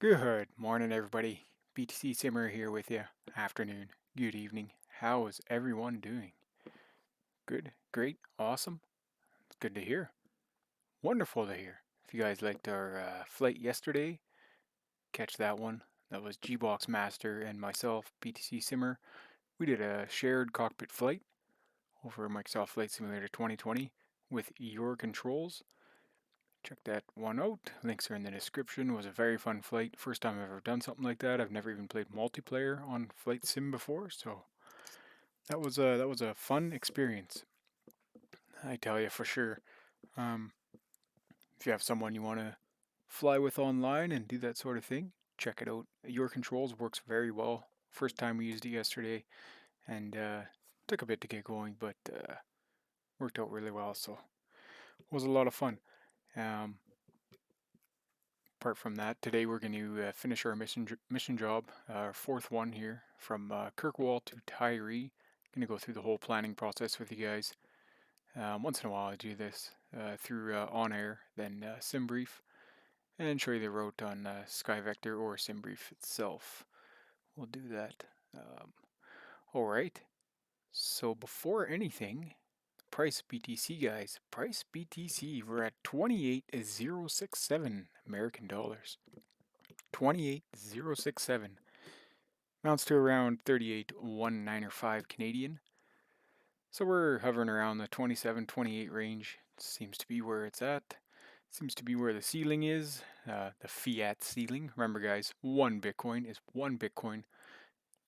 Good morning, everybody. BTC Simmer here with you. Afternoon, good evening. How is everyone doing? Good, great, awesome. It's good to hear. Wonderful to hear. If you guys liked our flight yesterday, catch that one. That was G-Box Master and myself, BTC Simmer. We did a shared cockpit flight over Microsoft Flight Simulator 2020 with your controls. Check that one out. Links are in the description. It was a very fun flight. First time I've ever done something like that. I've never even played multiplayer on Flight Sim before, so that was a fun experience. I tell you for sure. Um, if you have someone you want to fly with online and do that sort of thing, check it out. Your controls works very well. First time we used it yesterday, and took a bit to get going, but worked out really well. So it was a lot of fun. Um, Apart from that, today we're going to finish our mission job, our fourth one here from Kirkwall to Tiree. Going to go through the whole planning process with you guys. Once in a while I do this through OnAir, then Simbrief, and show you the route on Skyvector or Simbrief itself. We'll do that. Alright, so before anything, price BTC guys, price BTC, we're at 28,067 American dollars. 28,067 amounts to around 38,195 Canadian. So we're hovering around the 27, 28 range. Seems to be where it's at. Seems to be where the ceiling is, the fiat ceiling. Remember guys, one Bitcoin is one Bitcoin,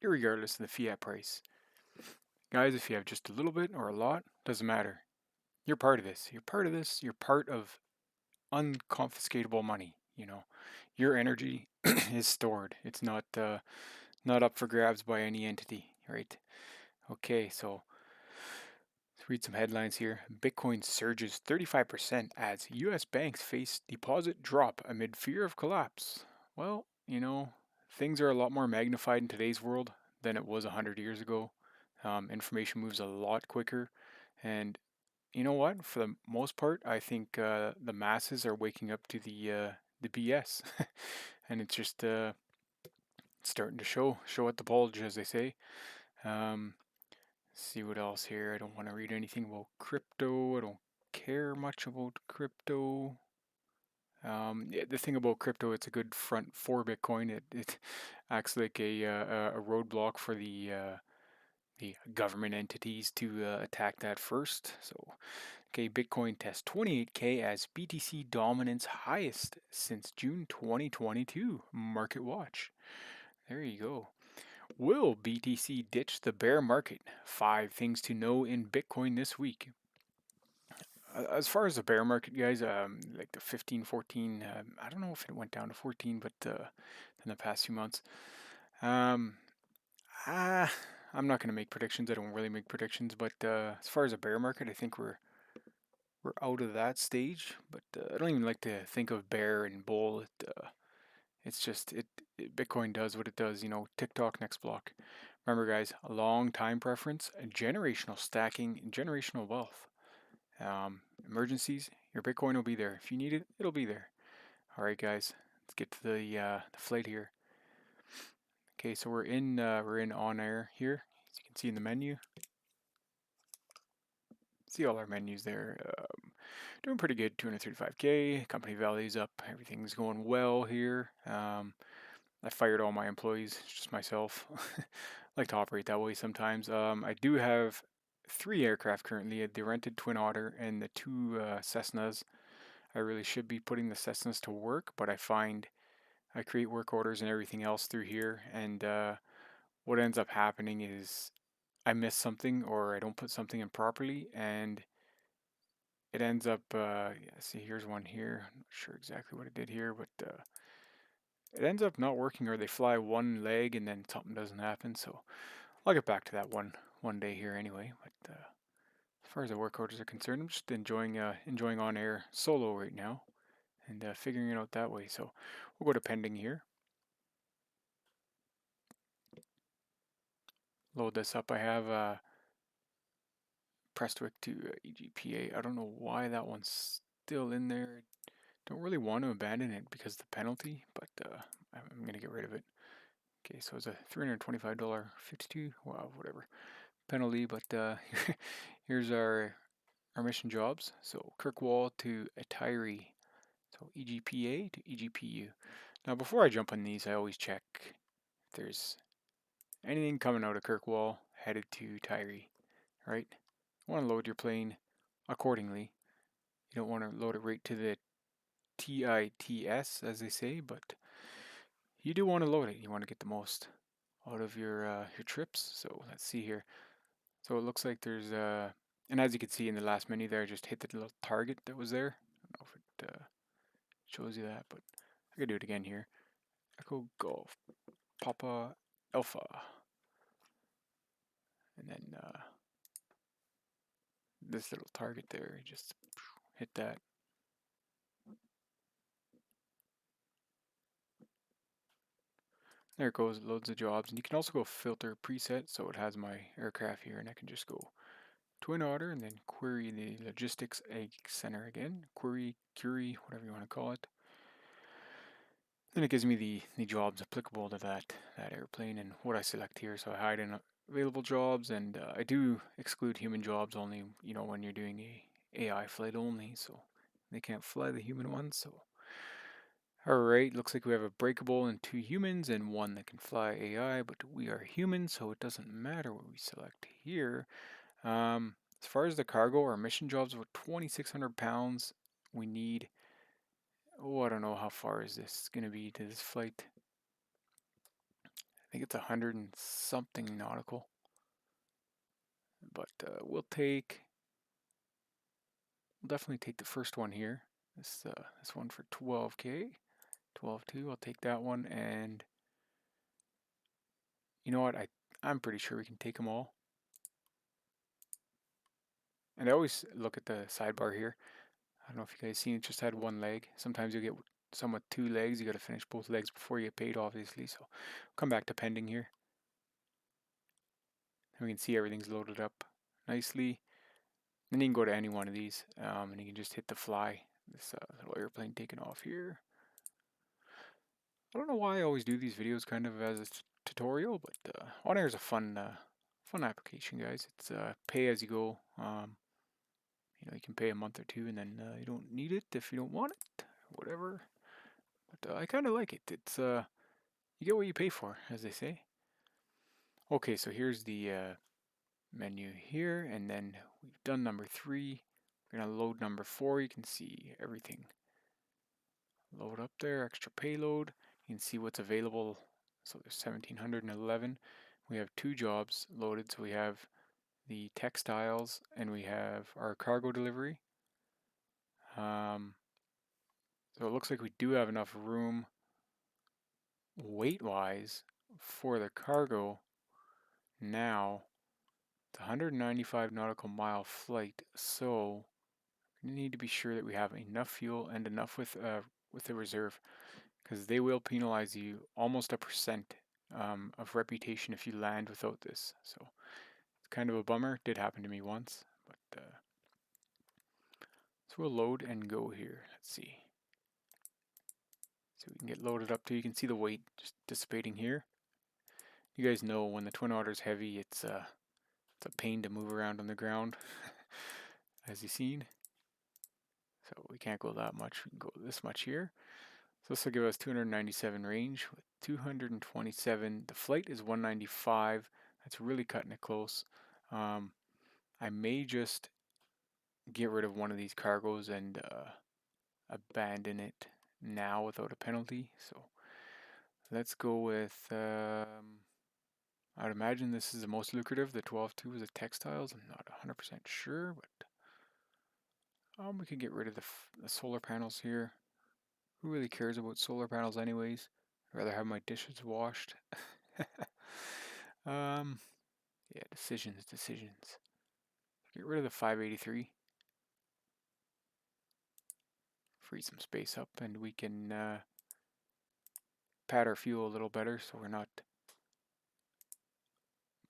irregardless of the fiat price. Guys, if you have just a little bit or a lot, doesn't matter. You're part of this. You're part of this. You're part of unconfiscatable money. Your energy is stored. It's not up for grabs by any entity, right? Okay, so let's read some headlines here. Bitcoin surges 35% as US banks face deposit drop amid fear of collapse. Well, things are a lot more magnified in today's world than it was 100 years ago. Information moves a lot quicker. And you know what? For the most part, I think the masses are waking up to the BS. And it's just starting to show at the bulge, as they say. Um, see what else here. I don't want to read anything about crypto. I don't care much about crypto. Yeah, the thing about crypto, it's a good front for Bitcoin. It acts like a roadblock for the government entities to attack that first. So, okay, Bitcoin tests 28K as BTC dominance highest since June 2022. Market watch. There you go. Will BTC ditch the bear market? 5 things to know in Bitcoin this week. As far as the bear market, guys, like the 15, 14, I don't know if it went down to 14, but in the past few months, um, ah, I'm not going to make predictions. I don't really make predictions, but as far as a bear market, I think we're out of that stage. But I don't even like to think of bear and bull. It's just Bitcoin does what it does. TikTok next block. Remember, guys, a long time preference, a generational stacking, generational wealth. Emergencies, your Bitcoin will be there. If you need it, it'll be there. All right, guys, let's get to the flight here. Okay, so we're in OnAir here, as you can see in the menu. See all our menus there. Doing pretty good. 235K. Company value's up. Everything's going well here. I fired all my employees, just myself. I like to operate that way sometimes. I do have 3 aircraft currently, the rented Twin Otter and the 2 Cessnas. I really should be putting the Cessnas to work, but I find I create work orders and everything else through here, and what ends up happening is I miss something or I don't put something in properly, and it ends up, yeah, see, here's one here. I'm not sure exactly what I did here, but it ends up not working, or they fly one leg and then something doesn't happen. So I'll get back to that one day here anyway. But as far as the work orders are concerned, I'm just enjoying OnAir solo right now and figuring it out that way. So we'll go to pending here. Load this up. I have Prestwick to EGPA. I don't know why that one's still in there. Don't really want to abandon it because of the penalty, but I'm going to get rid of it. Okay, so it's a $325.52, wow, whatever, penalty, but here's our mission jobs. So Kirkwall to Tiree, so EGPA to EGPU. Now before I jump on these, I always check if there's anything coming out of Kirkwall headed to Tiree, right? You want to load your plane accordingly. You don't want to load it right to the TITS, as they say, but you do want to load it. You want to get the most out of your trips. So let's see here. So it looks like there's and as you can see in the last menu there, I just hit the little target that was there. I don't know if it shows you that, but I could do it again here. Echo Golf Papa Alpha, and then this little target there, just hit that. There it goes, it loads the jobs, and you can also go filter preset, so it has my aircraft here, and I can just go Twin Otter and then query the logistics egg center again, query, whatever you want to call it. Then it gives me the jobs applicable to that airplane and what I select here. So I hide in available jobs, and I do exclude human jobs only, you know, when you're doing a AI flight only, so they can't fly the human ones. So alright, looks like we have a breakable and 2 humans and 1 that can fly AI, but we are humans, so it doesn't matter what we select here. As far as the cargo, our mission job's about 2,600 pounds. We need, oh, I don't know how far is this going to be to this flight. I think it's 100 and something nautical. But we'll definitely take the first one here. This one for 12K, 12.2. I'll take that one, and you know what? I'm pretty sure we can take them all. And I always look at the sidebar here. I don't know if you guys seen it, just had one leg. Sometimes you get some with 2 legs. You got to finish both legs before you get paid, obviously. So come back to pending here. And we can see everything's loaded up nicely. Then you can go to any one of these, and you can just hit the fly. This little airplane taking off here. I don't know why I always do these videos kind of as a tutorial, but OnAir is a fun application, guys. It's pay as you go. You know, you can pay a month or 2, and then you don't need it if you don't want it, whatever. But I kind of like it. It's you get what you pay for, as they say. Okay, so here's the menu here, and then we've done number 3. We're gonna load number 4. You can see everything load up there, extra payload. You can see what's available. So there's 1,711. We have 2 jobs loaded, so we have the textiles and we have our cargo delivery. So it looks like we do have enough room weight-wise for the cargo. Now it's a 195 nautical mile flight, so we need to be sure that we have enough fuel and enough with the reserve, because they will penalize you almost a percent of reputation if you land without this. So it's kind of a bummer. It did happen to me once, but so we'll load and go here. Let's see. So we can get loaded up too. You can see the weight just dissipating here. You guys know when the Twin Otter's heavy, it's a pain to move around on the ground, as you've seen. So we can't go that much. We can go this much here. So this will give us 297 range with 227. The flight is 195. That's really cutting it close. I may just get rid of one of these cargoes and abandon it now without a penalty. So let's go with, I would imagine this is the most lucrative. The 12.2 is the textiles. I'm not 100% sure, but we can get rid of the solar panels here. Who really cares about solar panels anyways? I'd rather have my dishes washed. Yeah, decisions. Get rid of the 583. Free some space up, and we can pad our fuel a little better, so we're not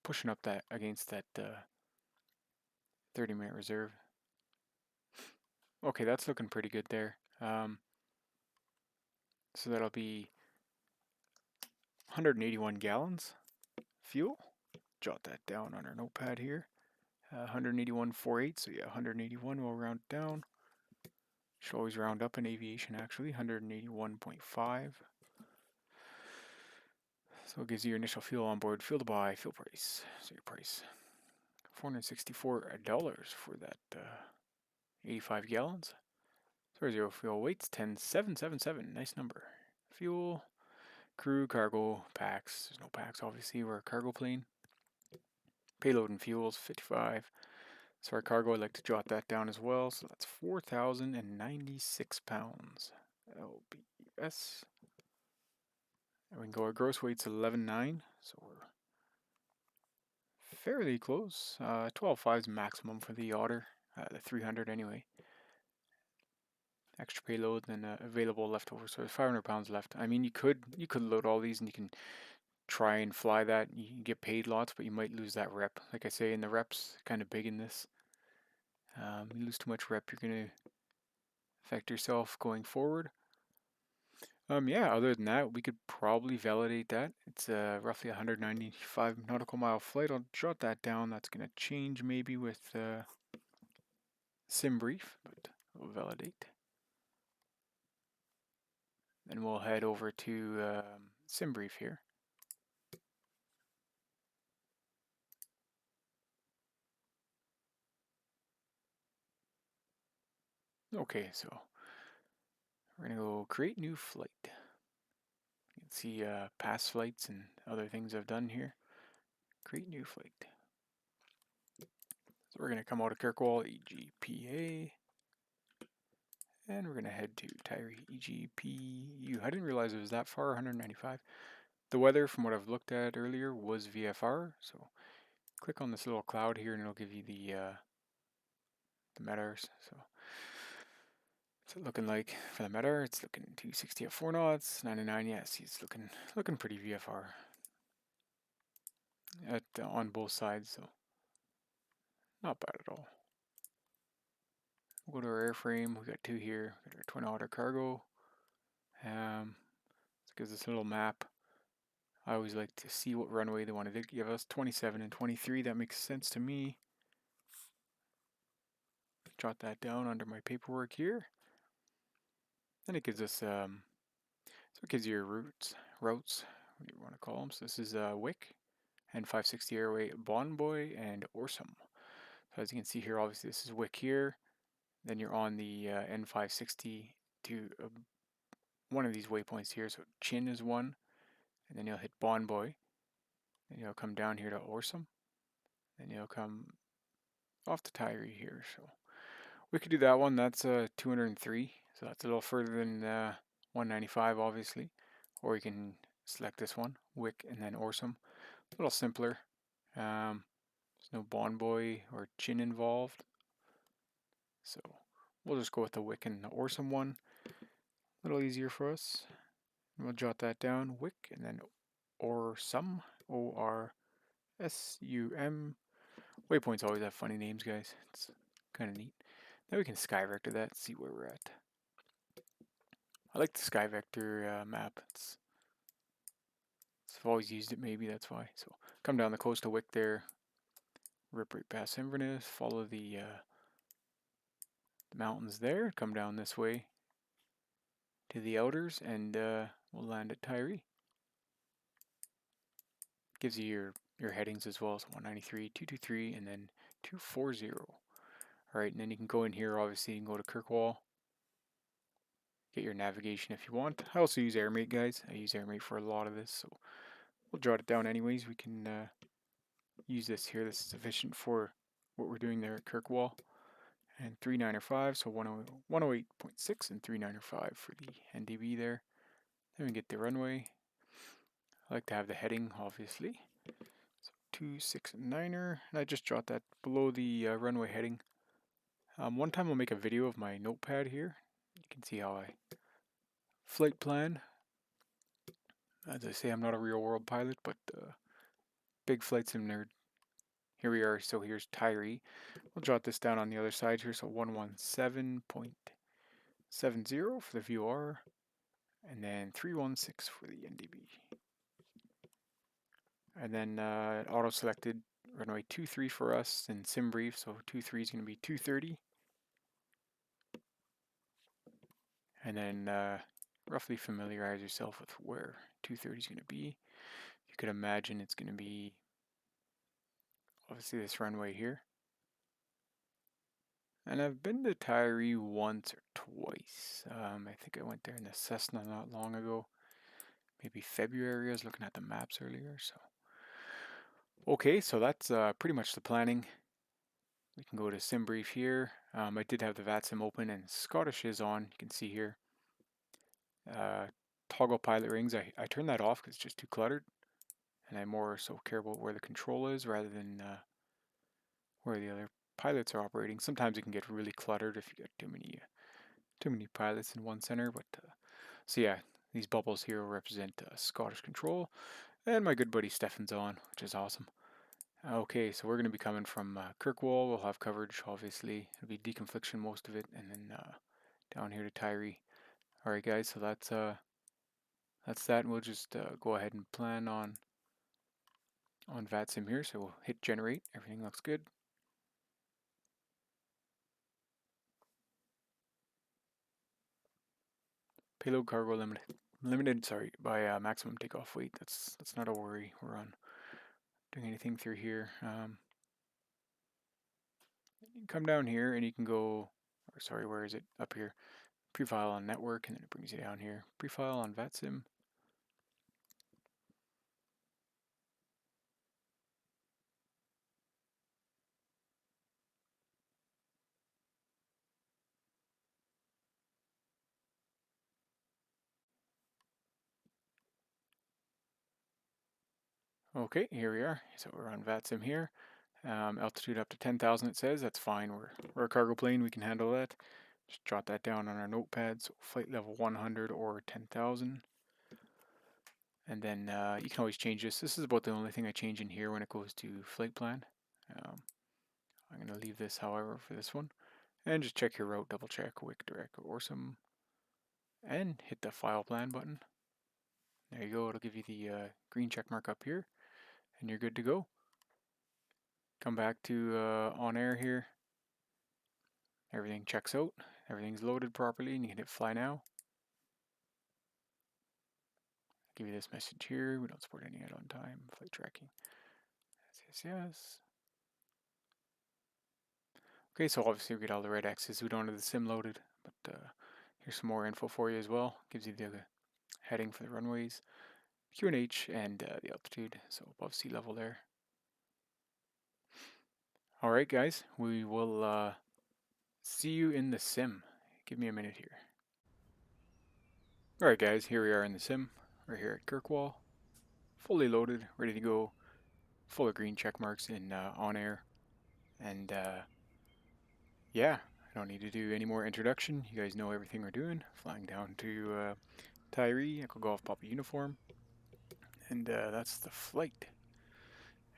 pushing up that against that 30-minute reserve. Okay, that's looking pretty good there. So that'll be 181 gallons fuel. Jot that down on our notepad here. 181.48, so yeah, 181, we'll round it down. Should always round up in aviation actually, 181.5. So it gives you your initial fuel on board, fuel to buy, fuel price. So your price, $464 for that 85 gallons. So your fuel weights, 10,777, nice number. Fuel, crew, cargo, packs. There's no packs obviously, we're a cargo plane. Payload and fuels, 55. So our cargo, I'd like to jot that down as well. So that's 4,096 pounds. LBS. And we can go, our gross weight's 11.9. So we're fairly close. 12.5 is maximum for the Otter. The 300 anyway. Extra payload and then available leftover. So there's 500 pounds left. I mean, you could load all these and you can try and fly that. You can get paid lots, but you might lose that rep. Like I say, in the rep's kind of big in this. You lose too much rep, you're going to affect yourself going forward. Yeah, other than that, we could probably validate that. It's roughly 195 nautical mile flight. I'll jot that down. That's going to change maybe with Simbrief, but we'll validate. Then we'll head over to Simbrief here. Okay, so we're going to go create new flight. You can see past flights and other things I've done here. Create new flight. So we're going to come out of Kirkwall, EGPA. And we're going to head to Tiree, EGPU. I didn't realize it was that far, 195. The weather, from what I've looked at earlier, was VFR. So click on this little cloud here and it'll give you the METARs. So what's it looking like for the METAR? It's looking 260 at 4 knots, 99, yes, it's looking pretty VFR on both sides, so not bad at all. We'll go to our airframe. We got two here. We got our twin Otter cargo. This gives us a little map. I always like to see what runway they wanted to give us. 27 and 23, that makes sense to me. Jot that down under my paperwork here. Then it gives us, so it gives you your routes, what do you want to call them? So this is Wick and 560 Airway, Bonboy, and ORSUM. So as you can see here, obviously this is Wick here. Then you're on the N560 to one of these waypoints here. So Chin is one, and then you'll hit Bonboy. Then you'll come down here to ORSUM. Then you'll come off to Tiree here. So we could do that one. That's 203. So that's a little further than 195, obviously. Or you can select this one, Wick and then ORSUM. A little simpler. There's no Bonboy or Chin involved. So we'll just go with the Wick and the ORSUM one. A little easier for us. We'll jot that down, Wick and then ORSUM, ORSUM. Waypoints always have funny names, guys. It's kind of neat. Now we can Skyvector that, see where we're at. I like the Skyvector map. I've always used it, maybe that's why. So come down the coast to Wick there, rip right past Inverness, follow the mountains there, come down this way to the outers, and we'll land at Tiree. Gives you your headings as well, so 193, 223, and then 240. Alright, and then you can go in here, obviously you can go to Kirkwall, get your navigation if you want. I also use Airmate, guys. I use Airmate for a lot of this, so we'll jot it down anyways. We can use this here. This is sufficient for what we're doing there at Kirkwall. And 395, so 108.6 and 395 for the NDB there. Then we get the runway. I like to have the heading, obviously. So 269er, and I just jot that below the runway heading. One time I'll make a video of my notepad here. You can see how I flight plan. As I say, I'm not a real world pilot, but big flight sim nerd. Here we are, so here's Tiree. We'll jot this down on the other side here, so 117.70 for the VR, and then 316 for the NDB. And then it auto-selected runway 23 for us in Simbrief, so 23 is going to be 230. And then roughly familiarize yourself with where 230 is going to be. You could imagine it's going to be obviously this runway here. And I've been to Tiree once or twice. I think I went there in the Cessna not long ago. Maybe February. I was looking at the maps earlier. So, okay, so that's pretty much the planning. We can go to Simbrief here. I did have the Vatsim open and Scottish is on. You can see here. Toggle pilot rings. I turned that off because it's just too cluttered. And I more so care about where the control is rather than where the other pilots are operating. Sometimes it can get really cluttered if you get too many pilots in one center. But so yeah, these bubbles here will represent Scottish control, and my good buddy Stefan's on, which is awesome. Okay, so we're going to be coming from Kirkwall. We'll have coverage, obviously. It'll be deconfliction most of it, and then down here to Tiree. All right, guys. So that's that, and we'll just go ahead and plan on Vatsim here. So we'll hit generate. Everything looks good. Payload cargo limited. Sorry, by maximum takeoff weight. That's not a worry. We're on doing anything through here. You can come down here and you can go. Or sorry, where is it? Up here. Prefile on network, and then it brings you down here. Prefile on Vatsim. Okay, here we are. So we're on Vatsim here. Altitude up to 10,000 it says. That's fine. We're a cargo plane. We can handle that. Just jot that down on our notepad. So flight level 100 or 10,000. And then you can always change this. This is about the only thing I change in here when it goes to flight plan. I'm going to leave this, however, for this one. And just check your route, double check, wick, direct, ORSUM. And hit the file plan button. There you go. It'll give you the green check mark up here. And you're good to go. Come back to OnAir here. Everything checks out. Everything's loaded properly, and you can hit fly now. Give you this message here. We don't support any add-on time. Flight tracking. Yes. Okay, so obviously we get all the red X's. We don't have the sim loaded, but here's some more info for you as well. Gives you the heading for the runways, QNH, and the altitude. So above sea level there. All right, guys. We will see you in the sim. Give me a minute here. Alright guys, here we are in the sim. We're here at Kirkwall. Fully loaded, ready to go. Full of green check marks in OnAir. And yeah, I don't need to do any more introduction. You guys know everything we're doing. Flying down to Tiree, Echo Golf Papa Uniform. And that's the flight.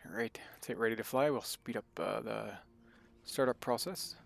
Alright, let's hit ready to fly. We'll speed up the startup process.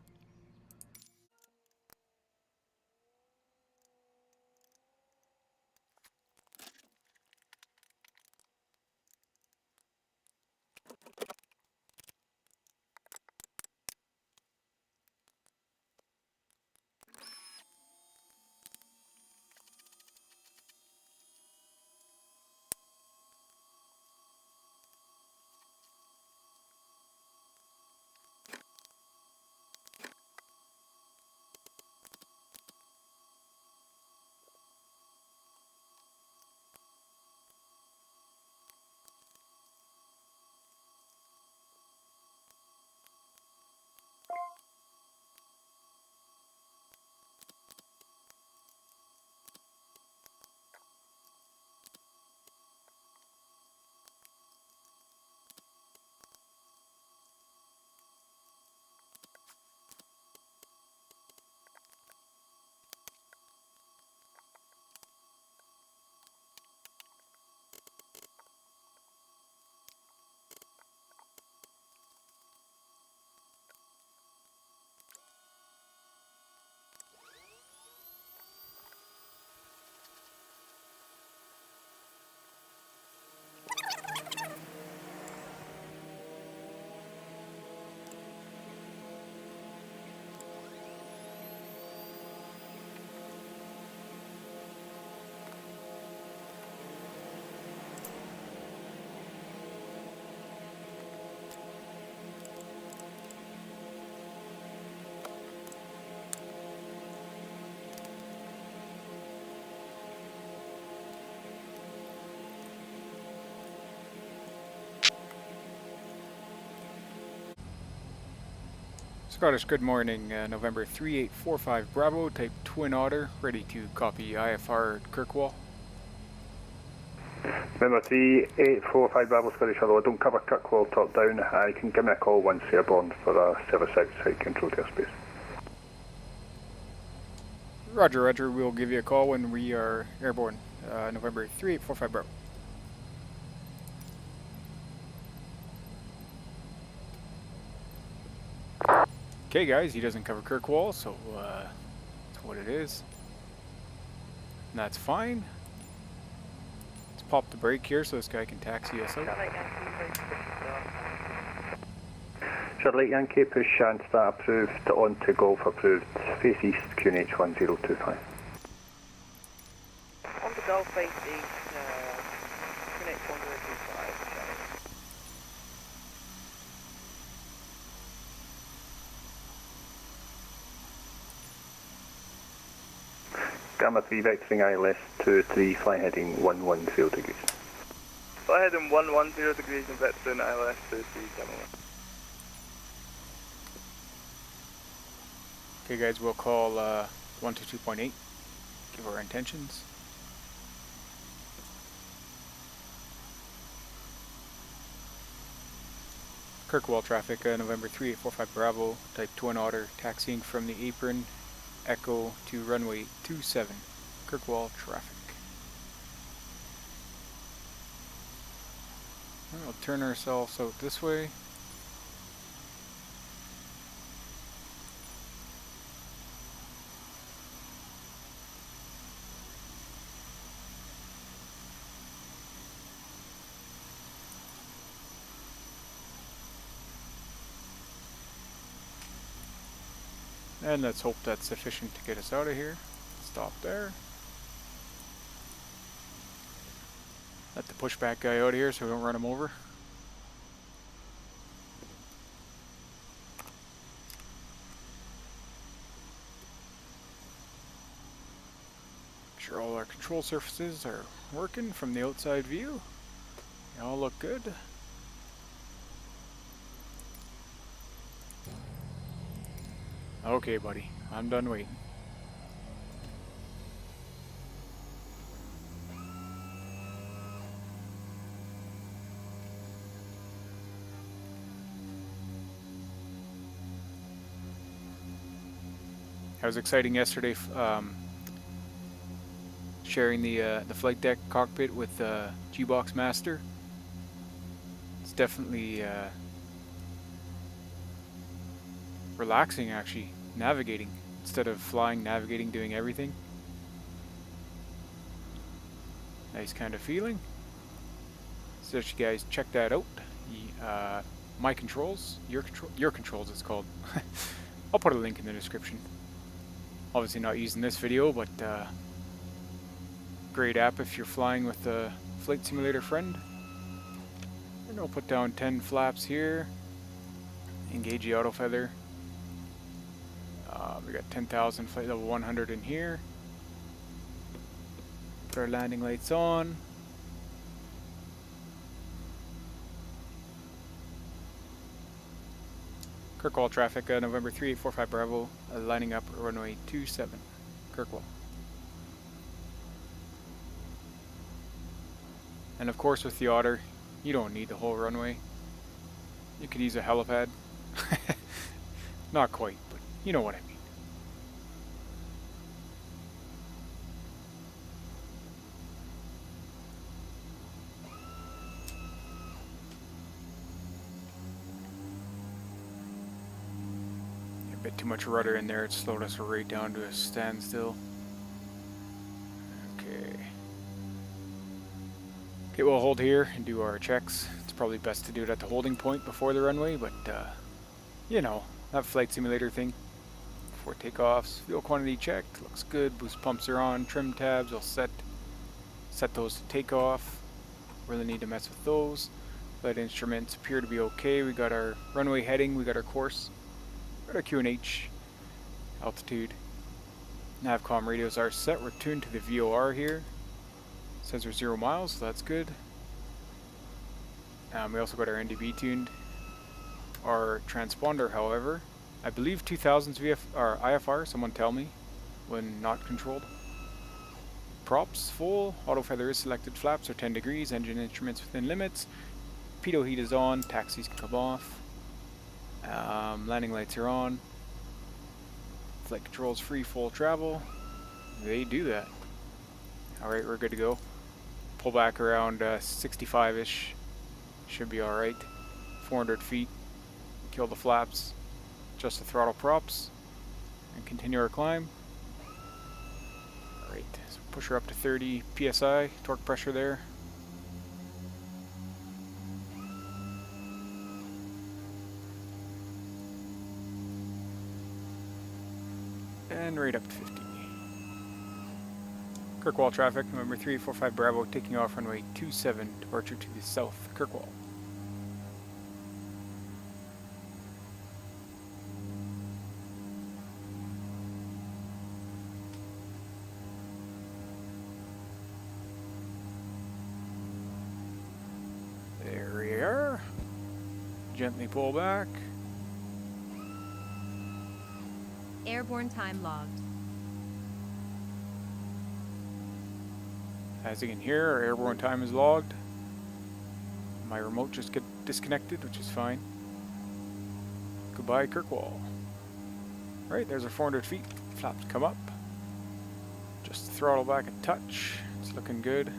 Scottish, good morning. November 3845 Bravo, type Twin Otter, ready to copy IFR at Kirkwall. Remember 3845 Bravo Scottish, although I don't cover Kirkwall top down, you can give me a call once airborne for a service outside controlled airspace. Roger, Roger, we'll give you a call when we are airborne. November 3845 Bravo. Okay guys, he doesn't cover Kirkwall, so that's what it is. And that's fine. Let's pop the brake here so this guy can taxi us out. Charlotte Yankee, push and start approved, on to Golf approved, face east, QNH 1025. On to Golf, face east, QNH 1025. Gamma 3 vectoring ILS 23, fly heading 110 degrees. Fly heading 110 degrees and vectoring ILS 2371. Okay guys, we'll call 122.8, give our intentions. Kirkwall traffic, November 3845 Bravo, type Twin Otter, taxiing from the apron, Echo to runway 27, Kirkwall traffic. We'll turn ourselves out this way. And let's hope that's sufficient to get us out of here. Stop there. Let the pushback guy out of here so we don't run him over. Make sure all our control surfaces are working from the outside view. They all look good. Okay, buddy, I'm done waiting. I was exciting yesterday, sharing the flight deck cockpit with G-Box Master. It's definitely relaxing, actually, navigating instead of flying, navigating, doing everything. Nice kind of feeling. So you guys check that out. My controls, your controls it's called. I'll put a link in the description. Obviously not using this video, but great app if you're flying with a flight simulator friend. And I'll put down 10 flaps here. Engage the auto feather. We got 10,000 flight level 100 in here. Put our landing lights on. Kirkwall traffic, November 3845 Bravo, lining up runway 27, Kirkwall. And of course with the Otter, you don't need the whole runway. You could use a helipad. Not quite, but you know what I mean. A bit too much rudder in there, it slowed us right down to a standstill. Okay. Okay, we'll hold here and do our checks. It's probably best to do it at the holding point before the runway, but you know, that flight simulator thing. Before takeoffs, fuel quantity checked, looks good, boost pumps are on, trim tabs, I'll set those to takeoff. Really need to mess with those. Flight instruments appear to be okay. We got our runway heading, we got our course, got our QNH, altitude. Navcom radios are set, we're tuned to the VOR here. It says we're 0 miles, so that's good. We also got our NDB tuned. Our transponder, however, I believe 2000s or IFR, someone tell me, when not controlled. Props full, auto feather is selected, flaps are 10 degrees, engine instruments within limits, pitot heat is on, taxis can come off, landing lights are on, flight controls free full travel, they do that. Alright, we're good to go. Pull back around 65-ish, should be alright. 400 feet, kill the flaps, adjust the throttle props, and continue our climb. Alright, so push her up to 30 psi, torque pressure there. And right up to 50. Kirkwall traffic, November 345 Bravo, taking off runway 27, departure to the south, Kirkwall. There we are. Gently pull back. Airborne time logged. As you can hear, our airborne time is logged. My remote just got disconnected, which is fine. Goodbye, Kirkwall. Right, there's our 400 feet. Flaps come up. Just throttle back a touch. It's looking good.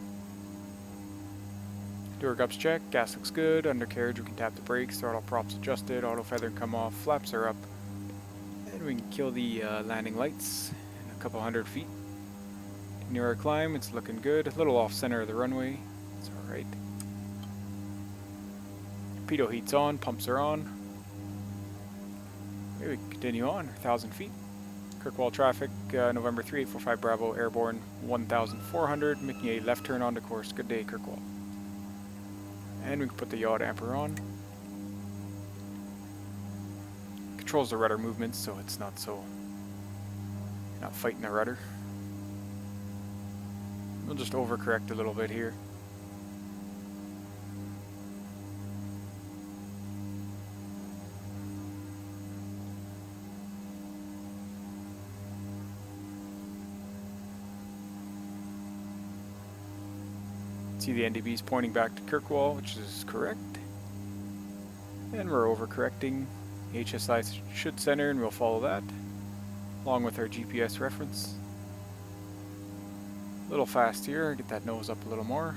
Do our gups check. Gas looks good. Undercarriage, we can tap the brakes. Throttle props adjusted. Auto feather come off. Flaps are up. And we can kill the landing lights in a couple hundred feet. Near our climb, it's looking good. A little off center of the runway. It's alright. Pitot heat's on. Pumps are on. Okay, we can continue on. 1,000 feet. Kirkwall traffic, November 3845 Bravo, airborne 1,400, making a left turn onto course. Good day, Kirkwall. And we can put the yaw damper on. Controls the rudder movements, so it's not fighting the rudder. We'll just overcorrect a little bit here. See the NDBs pointing back to Kirkwall, which is correct. And we're overcorrecting. HSI should center, and we'll follow that, along with our GPS reference. A little fast here, get that nose up a little more.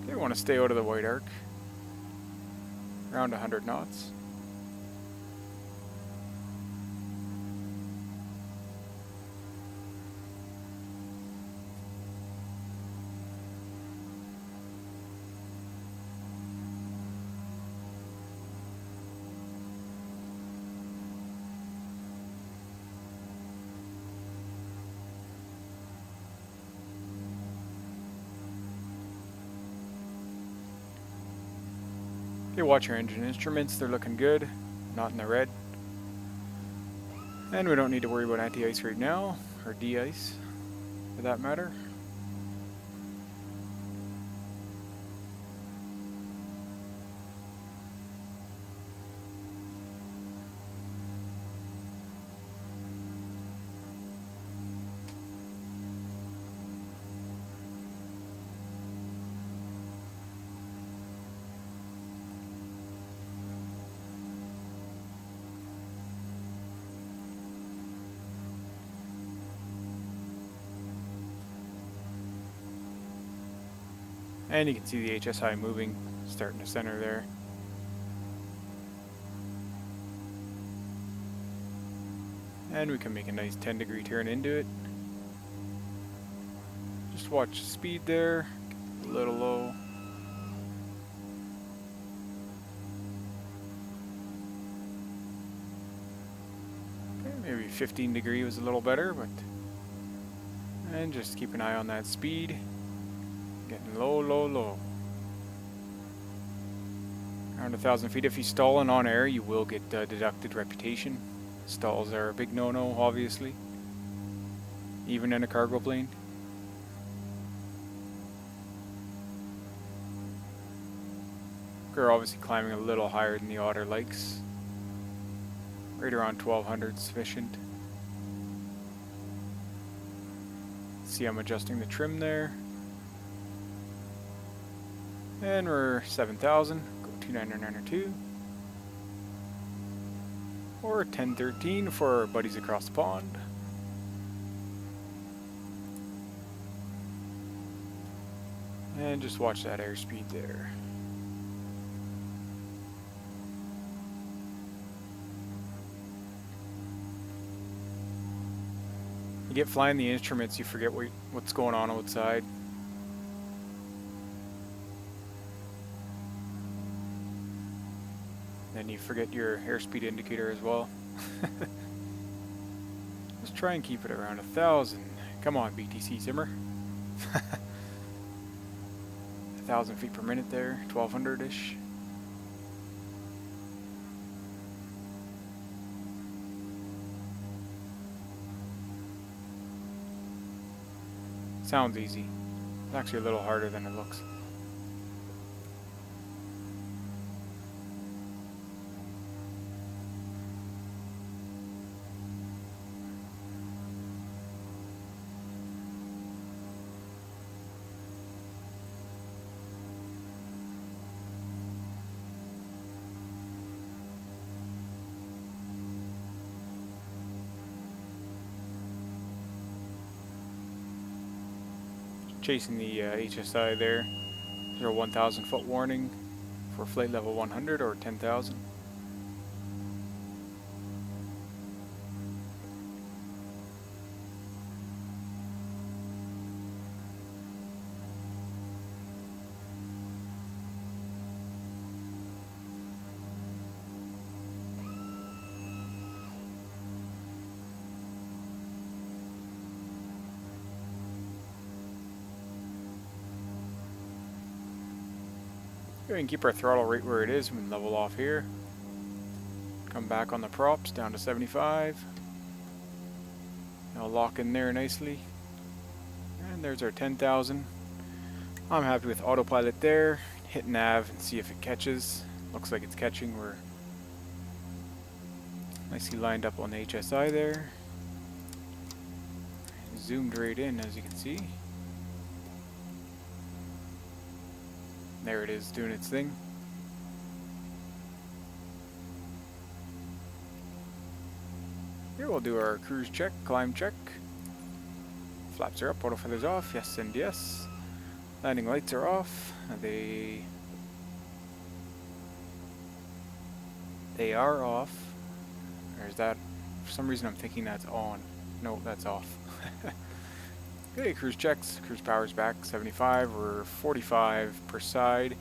Okay, we want to stay out of the white arc. Around 100 knots. Okay, watch your engine instruments, they're looking good, not in the red. And we don't need to worry about anti-ice right now, or de-ice, for that matter. And you can see the HSI moving, starting to center there. And we can make a nice 10-degree turn into it. Just watch the speed there, a little low. Okay, maybe 15 degree was a little better, but... And just keep an eye on that speed. Getting low, low, low. Around 1,000 feet. If you stall in OnAir, you will get deducted reputation. Stalls are a big no-no, obviously. Even in a cargo plane. We're obviously climbing a little higher than the Otter likes. Right around 1,200 is sufficient. See, I'm adjusting the trim there. And we're 7,000. Go 29902. Or 1013 for our buddies across the pond. And just watch that airspeed there. You get flying the instruments, you forget what's going on outside. Then you forget your airspeed indicator as well. Let's try and keep it around 1,000. Come on, BTC Simmer. 1,000 feet per minute there, 1,200-ish. Sounds easy. It's actually a little harder than it looks. Chasing the HSI there. There's a 1,000 foot warning for flight level 100 or 10,000. We can keep our throttle right where it is. We can level off here. Come back on the props down to 75. Now lock in there nicely. And there's our 10,000. I'm happy with autopilot there. Hit nav and see if it catches. Looks like it's catching. We're nicely lined up on the HSI there. Zoomed right in, as you can see. There it is, doing its thing. Here we'll do our cruise check, climb check. Flaps are up, auto feathers off, yes and yes. Landing lights are off. They are off. There's that. For some reason I'm thinking that's on. No, that's off. Okay, cruise checks. Cruise power's back, 75 or 45 per side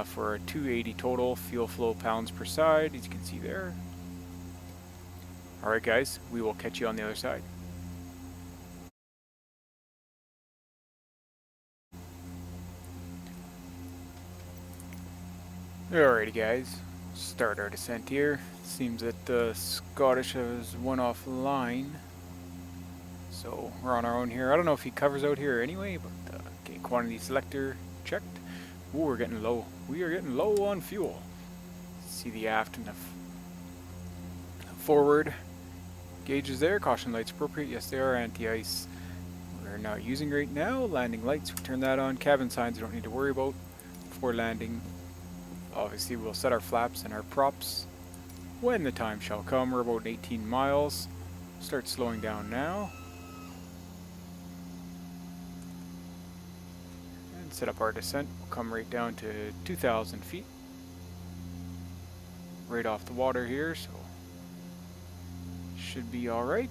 for a 280 total fuel flow pounds per side, as you can see there. Alright guys, we will catch you on the other side. Alrighty guys, start our descent here. Seems that the Scottish has one offline. So we're on our own here. I don't know if he covers out here anyway, but okay, quantity selector checked. Ooh, we're getting low. We are getting low on fuel. See the aft and the forward gauges there. Caution lights appropriate. Yes, they are anti-ice. We're not using right now. Landing lights, we turn that on. Cabin signs we don't need to worry about before landing. Obviously, we'll set our flaps and our props when the time shall come. We're about 18 miles. Start slowing down now. Set up our descent. We'll come right down to 2,000 feet. Right off the water here, so should be alright.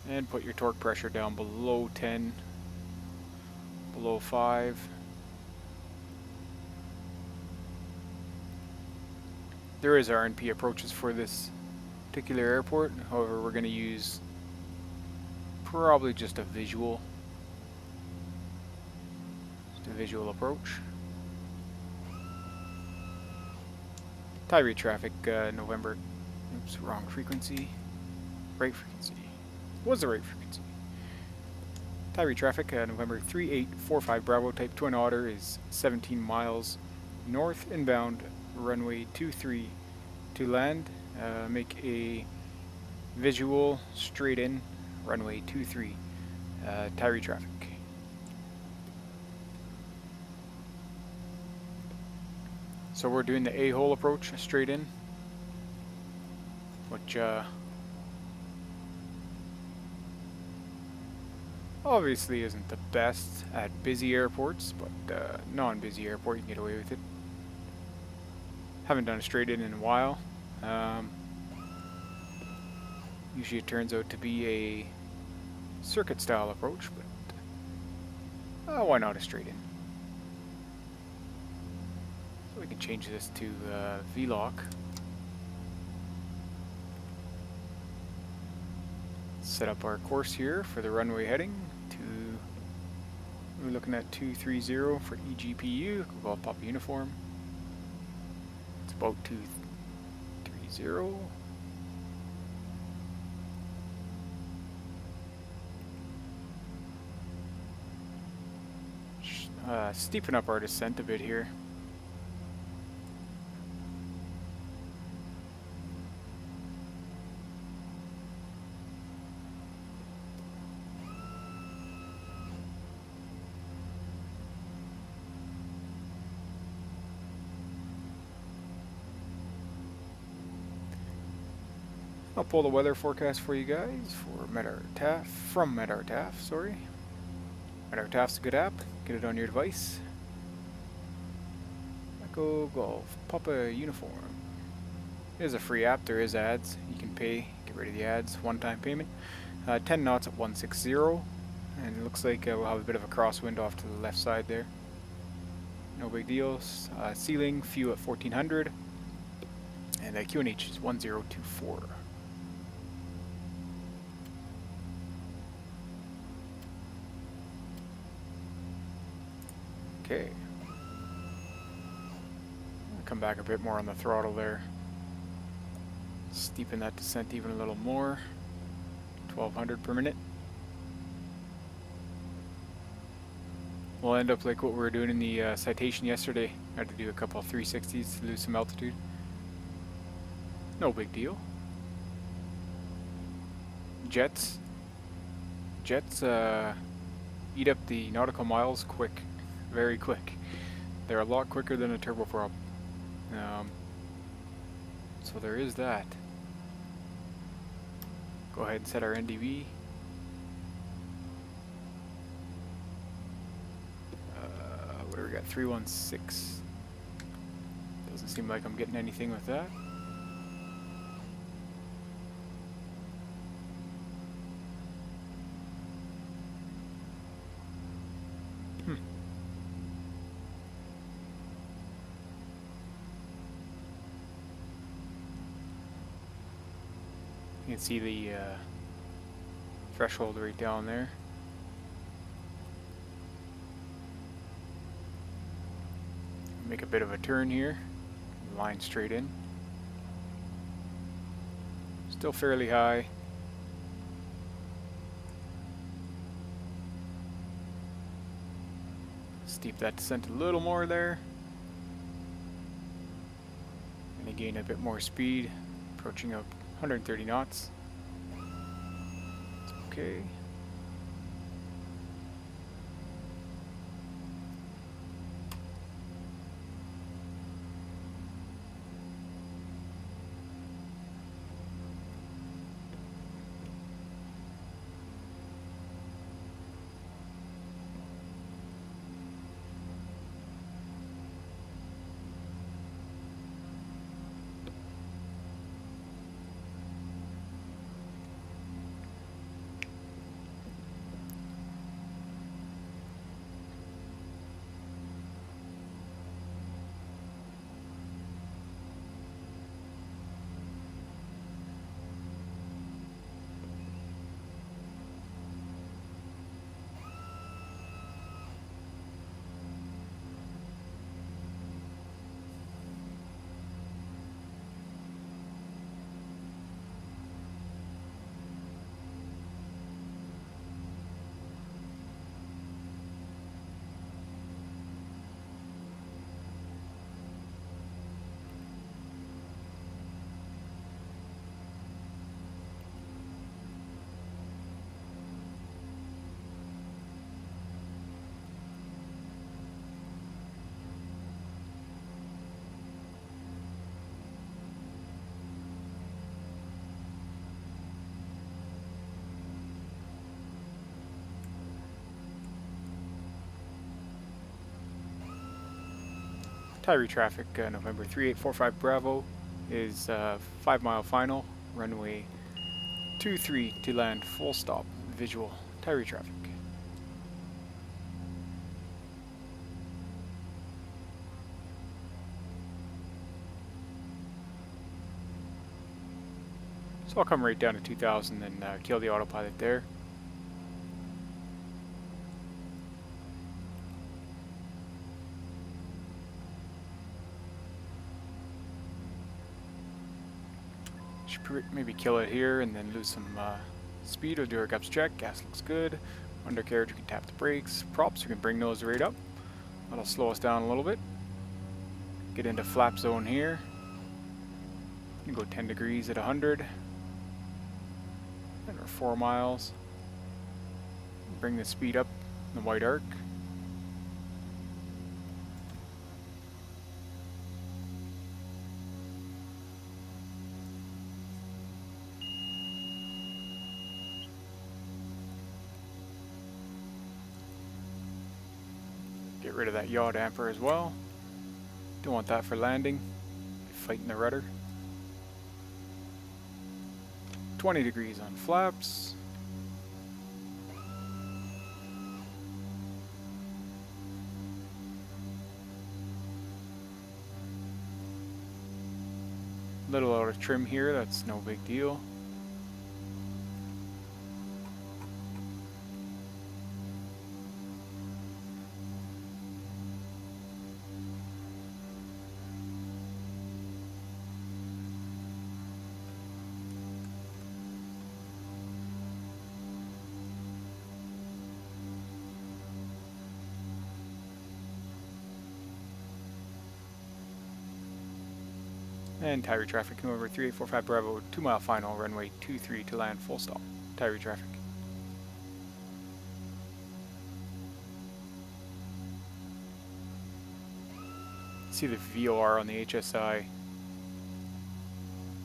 And put your torque pressure down below 10, below 5. There is RNP approaches for this particular airport. However, we're going to use probably just a visual approach. Tiree traffic, November. Oops, wrong frequency. Right frequency. Was the right frequency. Tiree traffic, November 3845 Bravo Type Twin Otter is 17 miles north inbound, runway 23 to land. Make a visual straight in, runway 23, Tiree traffic. So we're doing the A-hole approach straight in, which obviously isn't the best at busy airports, but non-busy airport you can get away with it. Haven't done a straight in a while. Usually it turns out to be a circuit style approach, but why not a straight in? So we can change this to VLOC. Set up our course here for the runway heading to, we're looking at 230 for EGPU, Kirkwall Papa Uniform. It's about 230. Steepen up our descent a bit here. I'll pull the weather forecast for you guys for from MedRTAF, sorry. MedRTAF's a good app. Get it on your device. Echo Golf Papa Uniform. It is a free app. There is ads. You can pay. Get rid of the ads. One-time payment. 10 knots at 160. And it looks like we'll have a bit of a crosswind off to the left side there. No big deal. Ceiling, few at 1400. And QNH is 1024. Okay. Come back a bit more on the throttle there. Steepen that descent even a little more. 1200 per minute. We'll end up like what we were doing in the citation yesterday. I had to do a couple of 360s to lose some altitude. No big deal. Jets eat up the nautical miles quick. Very quick. They're a lot quicker than a turboprop. So there is that. Go ahead and set our NDV. What do we got? 316. Doesn't seem like I'm getting anything with that. You can see the threshold right down there. Make a bit of a turn here. Line straight in. Still fairly high. Steep that descent a little more there. And gain a bit more speed, approaching up 130 knots. It's okay. Tiree traffic, November 3845 Bravo is 5 mile final, runway 23 to land full stop, visual, Tiree traffic. So I'll come right down to 2000 and kill the autopilot there. Should maybe kill it here and then lose some speed. We'll do our gups check. Gas looks good. Undercarriage, we can tap the brakes. Props, we can bring those right up. That'll slow us down a little bit. Get into flap zone here. You can go 10 degrees at 100. And we're 4 miles. Bring the speed up in the white arc. Get rid of that yaw damper as well. Don't want that for landing. Fighting the rudder. 20 degrees on flaps. Little out of trim here, that's no big deal. And Tiree traffic, November 3845 Bravo, 2 mile final, runway 23 to land full stop. Tiree traffic. See the VOR on the HSI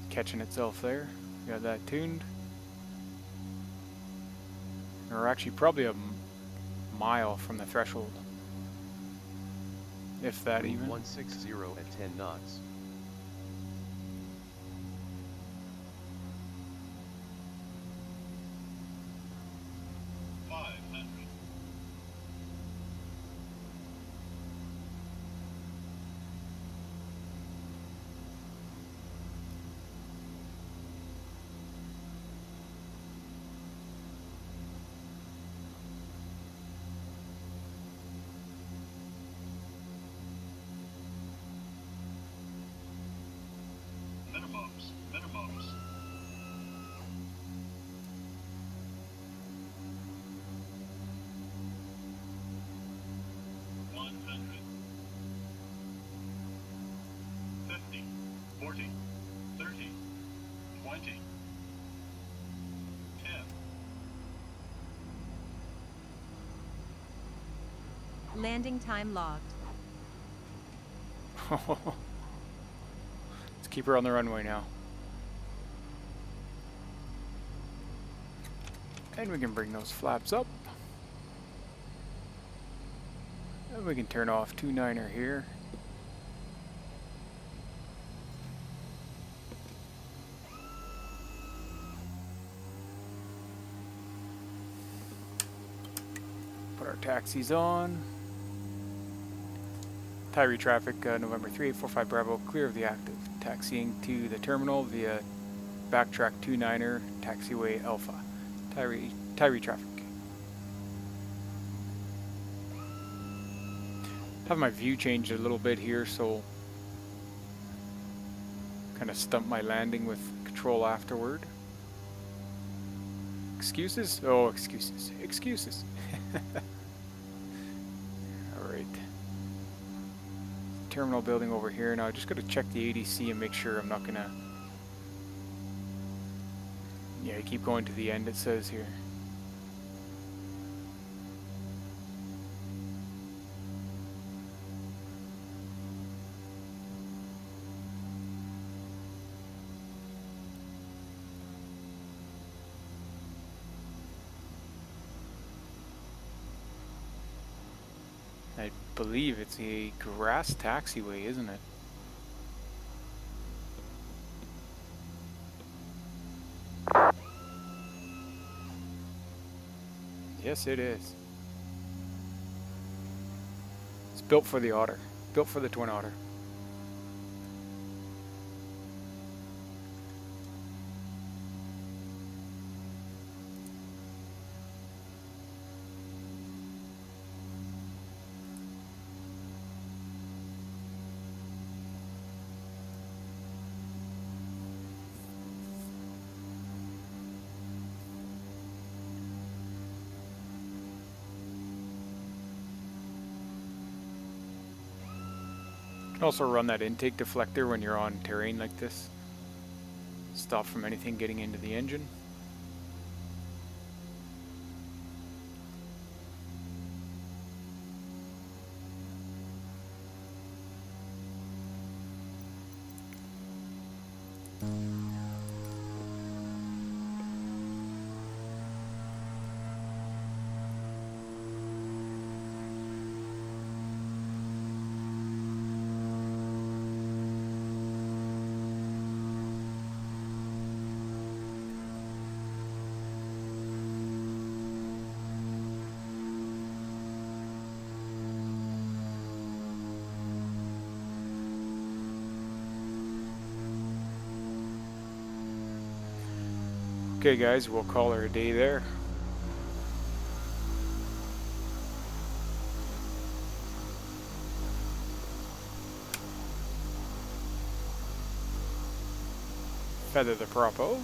catching itself there. Got that tuned. And we're actually probably a mile from the threshold. If that even. 160 at 10 knots. Minimums. 100. 50. 40. 30. 20. 10. Landing time logged. Let's keep her on the runway now. And we can bring those flaps up. And we can turn off 29er here. Put our taxis on. Tiree traffic, November 3845 Bravo, clear of the active. Taxiing to the terminal via backtrack 29er, taxiway Alpha. Tiree traffic. Have my view changed a little bit here, so kind of stump my landing with control afterward. Excuses? Oh, excuses. Excuses. Alright. Terminal building over here. Now I just got to check the ADC and make sure I'm not gonna... Yeah, keep going to the end, it says here. I believe it's a grass taxiway, isn't it? Yes, it is. It's built for the Otter. Built for the Twin Otter. You can also run that intake deflector when you're on terrain like this. Stop from anything getting into the engine. Okay guys, we'll call her a day there. Feather the prop out.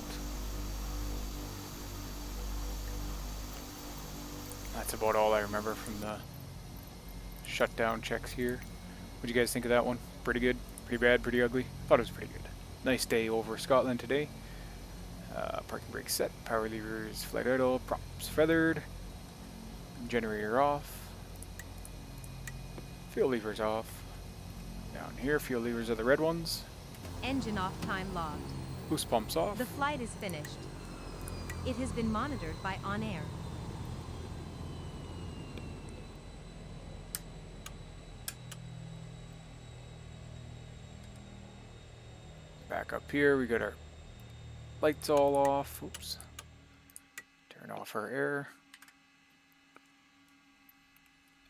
That's about all I remember from the shutdown checks here. What'd you guys think of that one? Pretty good? Pretty bad? Pretty ugly? Thought it was pretty good. Nice day over Scotland today. Parking brake set, power levers flight idle, props feathered, generator off, fuel levers off. Down here, fuel levers are the red ones. Engine off time logged. Boost pumps off. The flight is finished. It has been monitored by OnAir. Back up here, we got our lights all off. Oops. Turn off our air.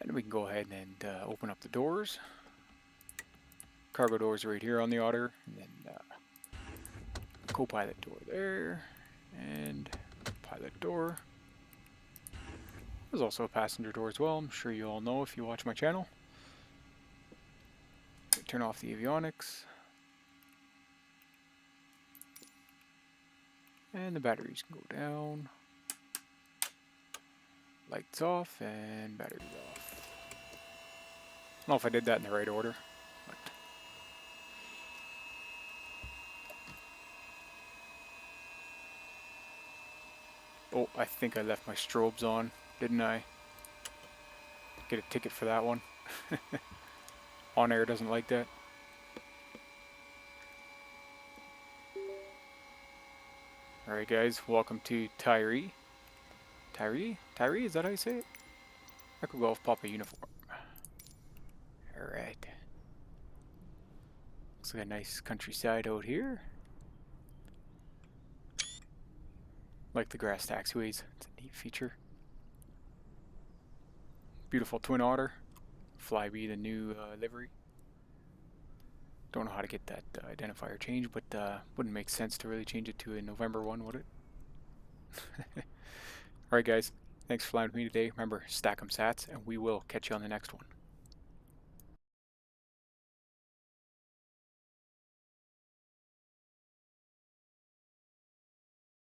And we can go ahead and open up the doors. Cargo doors right here on the Otter. And then co-pilot door there. And pilot door. There's also a passenger door as well. I'm sure you all know if you watch my channel. Turn off the avionics. And the batteries can go down. Lights off and batteries off. I don't know if I did that in the right order. But oh, I think I left my strobes on, didn't I? Get a ticket for that one. OnAir doesn't like that. Alright guys, welcome to Tiree. Tiree? Tiree, is that how you say it? Echo Golf Papa uniform. Alright. Looks like a nice countryside out here. Like the grass taxiways, it's a neat feature. Beautiful twin otter. FlyBe, the new livery. Don't know how to get that identifier changed, but wouldn't make sense to really change it to a November 1, would it? Alright guys, thanks for flying with me today. Remember, stack 'em sats, and we will catch you on the next one.